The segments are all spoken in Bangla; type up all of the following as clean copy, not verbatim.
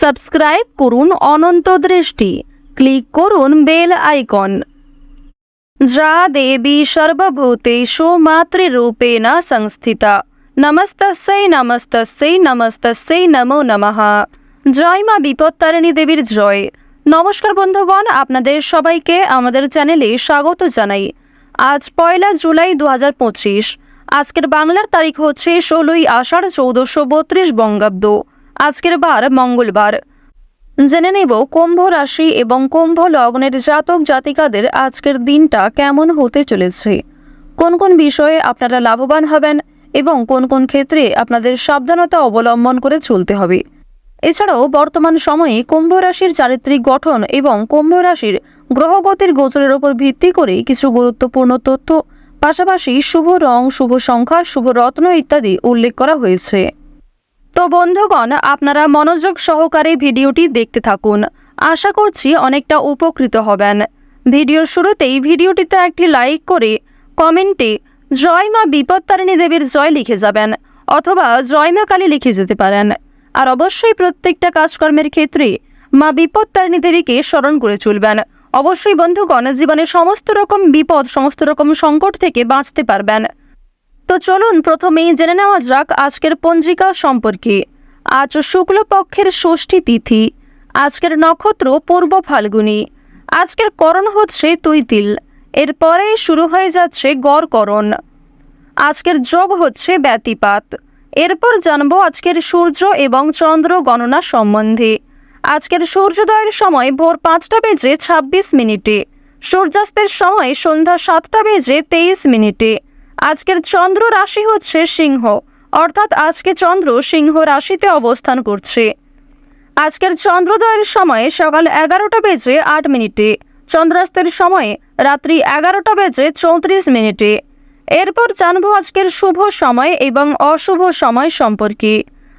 সাবস্ক্রাইব করুন অনন্ত দৃষ্টি, ক্লিক করুন বেল আইকন। যা দেবী সর্বভূতেষু মাতৃরূপেণ সংস্থিতা, নমস্তস্যৈ নমস্তস্যৈ নমস্তস্যৈ নমো নমঃ। জয় মা বিপত্তারিণী দেবীর জয়। নমস্কার বন্ধুগণ, আপনাদের সবাইকে আমাদের চ্যানেলে স্বাগত জানাই। আজ 1 জুলাই 2025। আজকের বাংলার তারিখ হচ্ছে 16ই আষাঢ় 1432 বঙ্গাব্দ। আজকের বার মঙ্গলবার। জেনে নেব কুম্ভ রাশি এবং কুম্ভ লগ্নের জাতক জাতিকাদের আজকের দিনটা কেমন হতে চলেছে, কোন কোন বিষয়ে আপনারা লাভবান হবেন এবং কোন কোন ক্ষেত্রে আপনাদের সাবধানতা অবলম্বন করে চলতে হবে। এছাড়াও বর্তমান সময়ে কুম্ভ রাশির চারিত্রিক গঠন এবং কুম্ভ রাশির গ্রহগতির গোচরের উপর ভিত্তি করে কিছু গুরুত্বপূর্ণ তথ্য, পাশাপাশি শুভ রং, শুভ সংখ্যা, শুভ রত্ন ইত্যাদি উল্লেখ করা হয়েছে। তো বন্ধুগণ, আপনারা মনোযোগ সহকারে ভিডিওটি দেখতে থাকুন। আশা করছি অনেকটা উপকৃত হবেন। ভিডিওর শুরুতেই ভিডিওটিতে একটি লাইক করে কমেন্টে জয় মা বিপত্তারিণী দেবীর জয় লিখে যাবেন, অথবা জয় মা কালী লিখে যেতে পারেন। আর অবশ্যই প্রত্যেকটা কাজকর্মের ক্ষেত্রে মা বিপত্তারিণী দেবীকে স্মরণ করে চলবেন। অবশ্যই বন্ধুগণ, জীবনে সমস্ত রকম বিপদ, সমস্ত রকম সংকট থেকে বাঁচতে পারবেন। তো চলুন প্রথমেই জেনে নেওয়া যাক আজকের পঞ্জিকা সম্পর্কে। আজ শুক্লপক্ষের ষষ্ঠী তিথি। আজকের নক্ষত্র পূর্ব ফাল্গুনী। আজকের করণ হচ্ছে তৈতিল। এরপরেই শুরু হয়ে যাচ্ছে গড়করণ। আজকের যোগ হচ্ছে ব্যতিপাত। এরপর জানবো আজকের সূর্য এবং চন্দ্র গণনা সম্বন্ধে। আজকের সূর্যোদয়ের সময় ভোর 5টা বেজে 26 মিনিটে, সূর্যাস্তের সময় সন্ধ্যা 7টা বেজে 23 মিনিটে। আজকের চন্দ্র রাশি হচ্ছে সিংহ, অর্থাৎ আজকে চন্দ্র সিংহ রাশিতে অবস্থান করছে। আজকের চন্দ্রোদয়ের সময় সকাল 11টা বেজে 8 মিনিটে, চন্দ্রাস্তের সময় রাত্রি 11টা বেজে 34 মিনিটে। এরপর জানবো আজকের শুভ সময় এবং অশুভ সময় সম্পর্কে।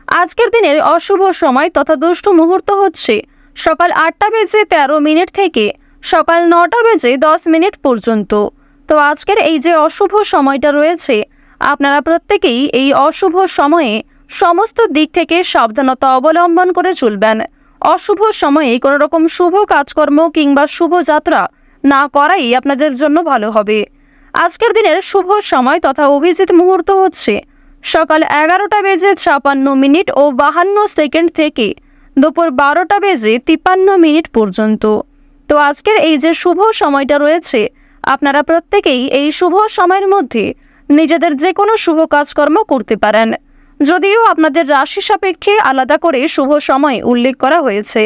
আজকের দিনের অশুভ সময় তথা দুষ্ট মুহূর্ত হচ্ছে সকাল 8টা বেজে 13 মিনিট থেকে সকাল 9টা বেজে 10 মিনিট পর্যন্ত। তো আজকের এই যে অশুভ সময়টা রয়েছে, আপনারা প্রত্যেকেই এই অশুভ সময়ে সমস্ত দিক থেকে সাবধানতা অবলম্বন করে চলবেন। অশুভ সময়ে কোনো রকম শুভ কাজকর্ম কিংবা শুভ যাত্রা না করাই আপনাদের জন্য ভালো হবে। আজকের দিনের শুভ সময় তথা অভিজিৎ মুহূর্ত হচ্ছে সকাল 11টা বেজে 56 মিনিট ও 52 সেকেন্ড থেকে দুপুর 12টা বেজে 53 মিনিট পর্যন্ত। তো আজকের এই যে শুভ সময়টা রয়েছে, আপনারা প্রত্যেকেই এই শুভ সময়ের মধ্যে নিজেদের যে কোনো শুভ কাজকর্ম করতে পারেন, যদিও আপনাদের রাশি সাপেক্ষে আলাদা করে শুভ সময় উল্লেখ করা হয়েছে।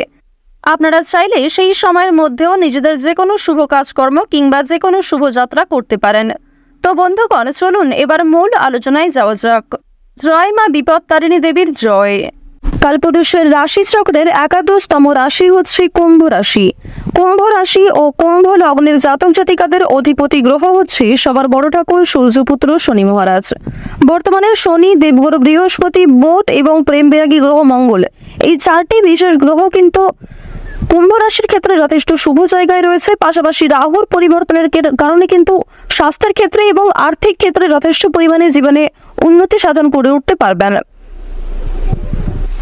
আপনারা চাইলে সেই সময়ের মধ্যেও নিজেদের যে কোনো শুভ কাজকর্ম কিংবা যে কোনো শুভযাত্রা করতে পারেন। তো বন্ধুগণ, চলুন এবার মূল আলোচনায় যাওয়া যাক। জয় মা বিপত্তারিণী দেবীর জয়। কালপুরুষের রাশিচক্রের 11তম রাশি হচ্ছে কুম্ভ রাশি। কুম্ভ রাশি ও কুম্ভ লগ্নের জাতক জাতিকাদের অধিপতি গ্রহ হচ্ছে সবার বড় ঠাকুর সূর্যপুত্র শনি মহারাজ। বর্তমানে শনি, দেবগুরু বৃহস্পতি, বুধ এবং প্রেম বিরাগী গ্রহ মঙ্গল, এই 4টি বিশেষ গ্রহ কিন্তু কুম্ভ রাশির ক্ষেত্রে যথেষ্ট শুভ জায়গায় রয়েছে। পাশাপাশি রাহুর পরিবর্তনের কারণে কিন্তু স্বাস্থ্যের ক্ষেত্রে এবং আর্থিক ক্ষেত্রে যথেষ্ট পরিমাণে জীবনে উন্নতি সাধন করে উঠতে পারবেন।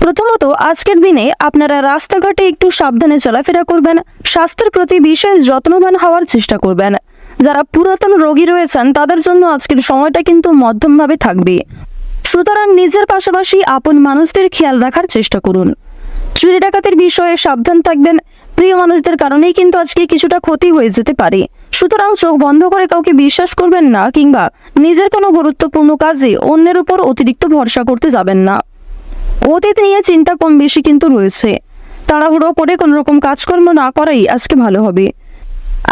প্রথমত, আজকের দিনে আপনারা রাস্তাঘাটে একটু সাবধানে চলাফেরা করবেন, স্বাস্থ্যের প্রতি বিশেষ যত্নবান হওয়ার চেষ্টা করবেন। যারা পুরাতন রোগী রয়েছেন তাদের জন্য আজকের সময়টা কিন্তু মধ্যমভাবে থাকবে। সুতরাং নিজের পাশাপাশি আপন মানুষদের খেয়াল রাখার চেষ্টা করুন। চুরি ডাকাতির বিষয়ে সাবধান থাকবেন। প্রিয় মানুষদের কারণেই কিন্তু আজকে কিছুটা ক্ষতি হয়ে যেতে পারে। সুতরাং চোখ বন্ধ করে কাউকে বিশ্বাস করবেন না, কিংবা নিজের কোনো গুরুত্বপূর্ণ কাজে অন্যের উপর অতিরিক্ত ভরসা করতে যাবেন না। অতীত নিয়ে চিন্তা কম বেশি কিন্তু রয়েছে। তাড়াহুড়ো করে কোনো রকম কাজকর্ম না করাই আজকে ভালো হবে।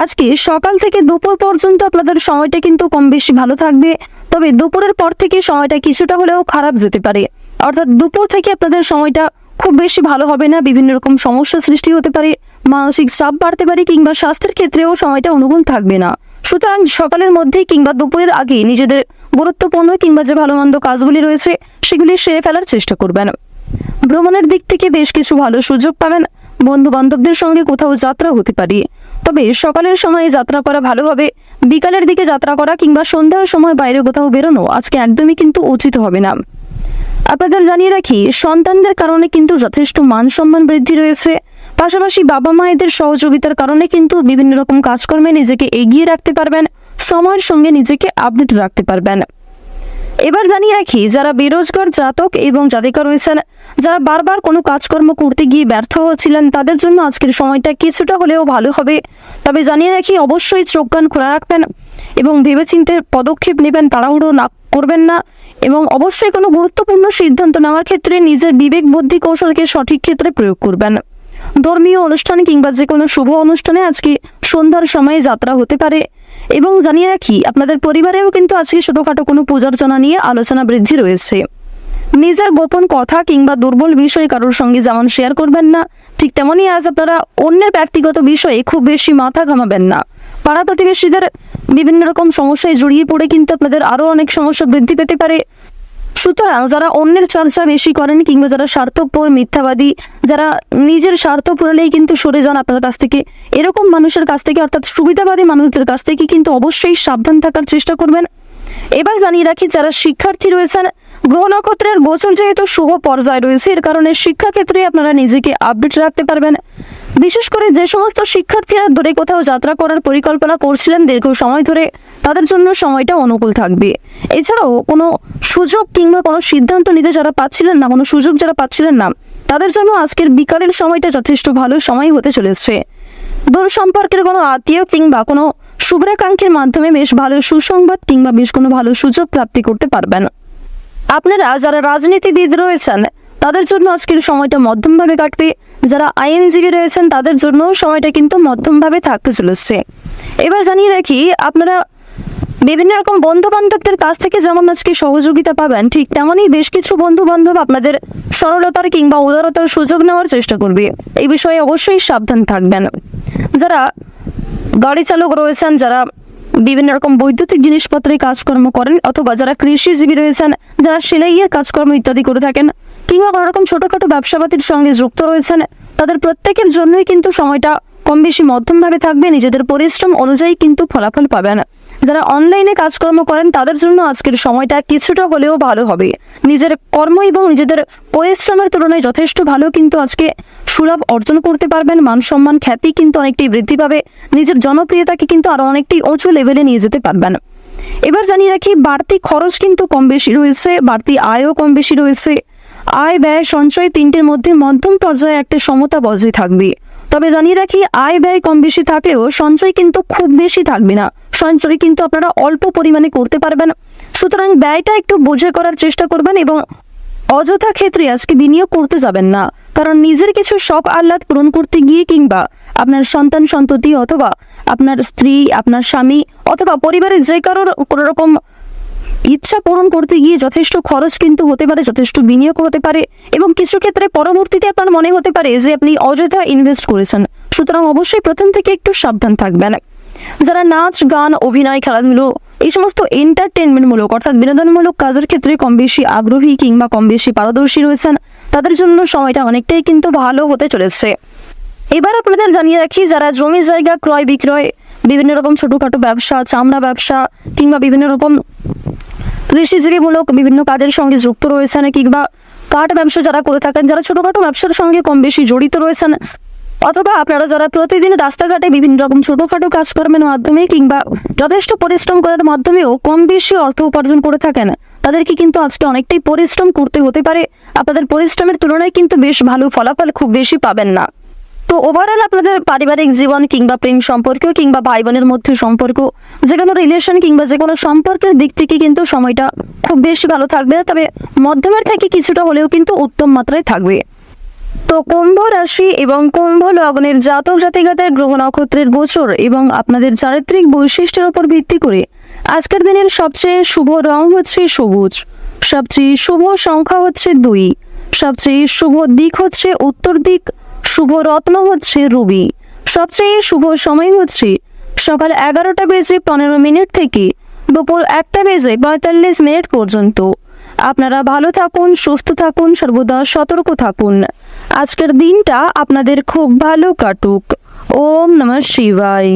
আজকে সকাল থেকে দুপুর পর্যন্ত আপনাদের সময়টা কিন্তু কম বেশি ভালো থাকবে, তবে দুপুরের পর থেকে সময়টা কিছুটা হলেও খারাপ যেতে পারে। অর্থাৎ দুপুর থেকে আপনাদের সময়টা খুব বেশি ভালো হবে না। বিভিন্ন রকম সমস্যা সৃষ্টি হতে পারে, মানসিক চাপ বাড়তে পারে, কিংবা স্বাস্থ্যের ক্ষেত্রেও সময়টা অনুকূল থাকবে না। সুতরাং সকালের মধ্যেই কিংবা দুপুরের আগে নিজেদের গুরুত্বপূর্ণ কিংবা যে ভালো মন্দ কাজগুলি রয়েছে সেগুলি সেরে ফেলার চেষ্টা করবেন। ভ্রমণের দিক থেকে বেশ কিছু ভালো সুযোগ পাবেন। বন্ধু বান্ধবদের সঙ্গে কোথাও যাত্রা হতে পারে, তবে সকালের সময়ে যাত্রা করা ভালো হবে। বিকালের দিকে যাত্রা করা কিংবা সন্ধ্যার সময় বাইরে কোথাও বেরোনো আজকে একদমই কিন্তু উচিত হবে না। আপনাদের জানিয়ে রাখি, সন্তানদের কারণে কিন্তু যথেষ্ট মান সম্মান বৃদ্ধি রয়েছে। পাশাপাশি বাবা মায়েদের সহযোগিতার কারণে কিন্তু বিভিন্ন রকম কাজকর্মে নিজেকে এগিয়ে রাখতে পারবেন, সময়ের সঙ্গে নিজেকে আপডেট রাখতে পারবেন। এবার জানিয়ে রাখি, যারা বেরোজগার জাতক এবং জাতিকা রয়েছেন, যারা বারবার কোনো কাজকর্ম করতে গিয়ে ব্যর্থ হচ্ছিলেন, তাদের জন্য আজকের সময়টা কিছুটা হলেও ভালো হবে। তবে জানিয়ে রাখি, অবশ্যই চোখ কান খোলা রাখবেন এবং ভেবেচিন্তে পদক্ষেপ নেবেন, তাড়াহুড়ো না করবেন না। এবং অবশ্যই কোনো গুরুত্বপূর্ণ সিদ্ধান্ত নেওয়ার ক্ষেত্রে নিজের বিবেক বুদ্ধি কৌশলকে সঠিক ক্ষেত্রে প্রয়োগ করবেন। ধর্মীয় অনুষ্ঠান কিংবা যে কোনো শুভ অনুষ্ঠানে আজকে সন্ধ্যার সময়ে যাত্রা হতে পারে। এবং জানিয়ে রাখি, আপনাদের পরিবারেও কিন্তু আজকে ছোটোখাটো কোনো পূজার্চনা নিয়ে আলোচনা বৃদ্ধি রয়েছে। নিজের গোপন কথা কিংবা দুর্বল বিষয় কারোর সঙ্গে যেমন শেয়ার করবেন না, ঠিক তেমনই আজ আপনারা অন্যের ব্যক্তিগত বিষয়ে খুব বেশি মাথা ঘামাবেন না। পাড়া প্রতিবেশীদের বিভিন্ন রকম সমস্যায় জড়িয়ে পড়ে কিন্তু আপনাদের আরও অনেক সমস্যা বৃদ্ধি পেতে পারে। সুতরাং যারা অন্যের চর্চা বেশি করেন কিংবা যারা স্বার্থপর, মিথ্যাবাদী, যারা নিজের স্বার্থ পুরালেই কিন্তু সরে যান আপনার কাছ থেকে, এরকম মানুষের কাছ থেকে অর্থাৎ সুবিধাবাদী মানুষদের কাছ থেকে কিন্তু অবশ্যই সাবধান থাকার চেষ্টা করবেন। এবার জানিয়ে রাখি, যারা শিক্ষার্থী রয়েছেন, গ্রহ নক্ষত্রের গোচর যেহেতু শুভ পর্যায়ে রয়েছে, এর কারণে শিক্ষাক্ষেত্রে আপনারা নিজেকে আপডেট রাখতে পারবেন। বিশেষ করে যে সমস্ত শিক্ষার্থীরা দূরে কোথাও যাত্রা করার পরিকল্পনা করছিলেন দীর্ঘ সময় ধরে, তাদের জন্য সময়টা অনুকূল থাকবে। এছাড়াও কোনো সুযোগ কিংবা কোনো সিদ্ধান্ত নিতে যারা পাচ্ছিলেন না, কোনো সুযোগ যারা পাচ্ছিলেন না, তাদের জন্য আজকের বিকালের সময়টা যথেষ্ট ভালো সময় হতে চলেছে। দূর সম্পর্কের কোনো আত্মীয় কিংবা কোনো শুভ্রাকাঙ্ক্ষীর মাধ্যমে বেশ ভালো সুসংবাদ কিংবা বেশ কোনো ভালো সুযোগ প্রাপ্তি করতে পারবেন। আপনারা যারা রাজনীতিবিদ রয়েছেন, তাদের জন্য আজকের সময়টা মধ্যমভাবে কাটবে। যারা আইনজীবী রয়েছেন, তাদের জন্য সময়টা কিন্তু মধ্যমভাবে থাকতে চলেছে। এবার জানিয়ে রাখি, আপনারা বিভিন্ন রকম বন্ধু বান্ধবদের কাছ থেকে যেমন আজকে সহযোগিতা পাবেন, ঠিক তেমনই বেশ কিছু বন্ধু বান্ধব আপনাদের সরলতার কিংবা উদারতার সুযোগ নেওয়ার চেষ্টা করবে। এই বিষয়ে অবশ্যই সাবধান থাকবেন। যারা গাড়ি চালক রয়েছেন, যারা বিভিন্ন রকম বৈদ্যুতিক জিনিসপত্রের কাজকর্ম করেন, অথবা যারা কৃষিজীবী রয়েছেন, যারা সেলাইয়ের কাজকর্ম ইত্যাদি করে থাকেন, কিংবা কোনো রকম ছোটোখাটো ব্যবসাপাতির সঙ্গে যুক্ত রয়েছেন, তাদের প্রত্যেকের জন্যই কিন্তু সময়টা কম বেশি মধ্যমভাবে থাকবে। নিজেদের পরিশ্রম অনুযায়ী কিন্তু ফলাফল পাবেন। যারা অনলাইনে কাজকর্ম করেন, তাদের জন্য আজকের সময়টা কিছুটা হলেও ভালো হবে। নিজের কর্ম এবং নিজেদের পরিশ্রমের তুলনায় যথেষ্ট ভালো কিন্তু আজকে সুলাভ অর্জন করতে পারবেন। মান সম্মান, খ্যাতি কিন্তু অনেকটাই বৃদ্ধি পাবে। নিজের জনপ্রিয়তাকে কিন্তু আরও অনেকটাই উঁচু লেভেলে নিয়ে যেতে পারবেন। এবার জানিয়ে রাখি, বাড়তি খরচ কিন্তু কম বেশি রয়েছে, বাড়তি আয়ও কম বেশি রয়েছে। আয়, ব্যয়, সঞ্চয় তিনটের মধ্যে মধ্যম পর্যায়ে একটা সমতা বজায় থাকবে। তবে জানিয়ে রাখি, আয় ব্যয় কম বেশি থাকলেও সঞ্চয় কিন্তু খুব বেশি থাকবে না। সঞ্চয় কিন্তু আপনারা অল্প পরিমাণে করতে পারবেন। সুতরাং ব্যয়টা একটু বুঝে করার চেষ্টা করবেন এবং অযথা ক্ষেত্রে আজকে বিনিয়োগ করতে যাবেন না। কারণ নিজের কিছু শখ আহ্লাদ পূরণ করতে গিয়ে কিংবা আপনার সন্তান সন্ততি অথবা আপনার স্ত্রী, আপনার স্বামী অথবা পরিবারের যে কারোর কোনো রকম ইচ্ছা পূরণ করতে গিয়ে যথেষ্ট খরচ কিন্তু হতে পারে, যথেষ্ট বিনিয়োগ হতে পারে এবং কিছু ক্ষেত্রে পরবর্তীতে আপনার মনে হতে পারে যে আপনি অযথা ইনভেস্ট করেছেন। সুতরাং অবশ্যই প্রথম থেকে একটু সাবধান থাকবেন। যারা নাচ, গান, অভিনয়, খেলাধুলো এই সমস্ত এন্টারটেনমেন্টমূলক অর্থাৎ বিনোদনমূলক কাজের ক্ষেত্রে কম বেশি আগ্রহী কিংবা কম বেশি পারদর্শী রয়েছেন, তাদের জন্য সময়টা অনেকটাই কিন্তু ভালো হতে চলেছে। এবার আপনাদের জানিয়ে রাখি, যারা জমি জায়গা ক্রয় বিক্রয়, বিভিন্ন রকম ছোটোখাটো ব্যবসা, চামড়া ব্যবসা কিংবা বিভিন্ন রকম কৃষিজীবীমূলক বিভিন্ন কাজের সঙ্গে যুক্ত রয়েছেন, কিংবা কাঠ ব্যবসা যারা করে থাকেন, যারা ছোটোখাটো ব্যবসার সঙ্গে কম বেশি জড়িত রয়েছেন, অথবা আপনারা যারা প্রতিদিন রাস্তাঘাটে বিভিন্ন রকম ছোটোখাটো কাজকর্মের মাধ্যমে কিংবা যথেষ্ট পরিশ্রম করার মাধ্যমেও কম বেশি অর্থ উপার্জন করে থাকেন, তাদেরকে কিন্তু আজকে অনেকটাই পরিশ্রম করতে হতে পারে। আপনাদের পরিশ্রমের তুলনায় কিন্তু বেশ ভালো ফলাফল খুব বেশি পাবেন না। তো ওভারঅল আপনাদের পারিবারিক জীবন কিংবা প্রেম সম্পর্ক কিংবা ভাই বোনের মধ্যে সম্পর্ক, যে কোনো রিলেশন কিংবা যে কোনো সম্পর্কের দিক থেকে কিন্তু সময়টা খুব বেশি ভালো থাকবে। তবে মধ্যমের থেকে কিছুটা হলেও কিন্তু উত্তম মাত্রায় থাকবে। তো কুম্ভ রাশি এবং কুম্ভ লগ্নের জাতক জাতিকাদের গ্রহ নক্ষত্রের গোচর এবং আপনাদের চারিত্রিক বৈশিষ্ট্যের উপর ভিত্তি করে আজকের দিনের সবচেয়ে শুভ রং হচ্ছে সবুজ, সবচেয়ে শুভ সংখ্যা হচ্ছে 2, সবচেয়ে শুভ দিক হচ্ছে উত্তর দিক, শুভ রত্ন হচ্ছে রুবি, সবচেয়ে শুভ সময় হচ্ছে সকাল 11:15 থেকে দুপুর 1:45 পর্যন্ত। আপনারা ভালো থাকুন, সুস্থ থাকুন, সর্বদা সতর্ক থাকুন। আজকের দিনটা আপনাদের খুব ভালো কাটুক। ওম নমঃ শিবায়।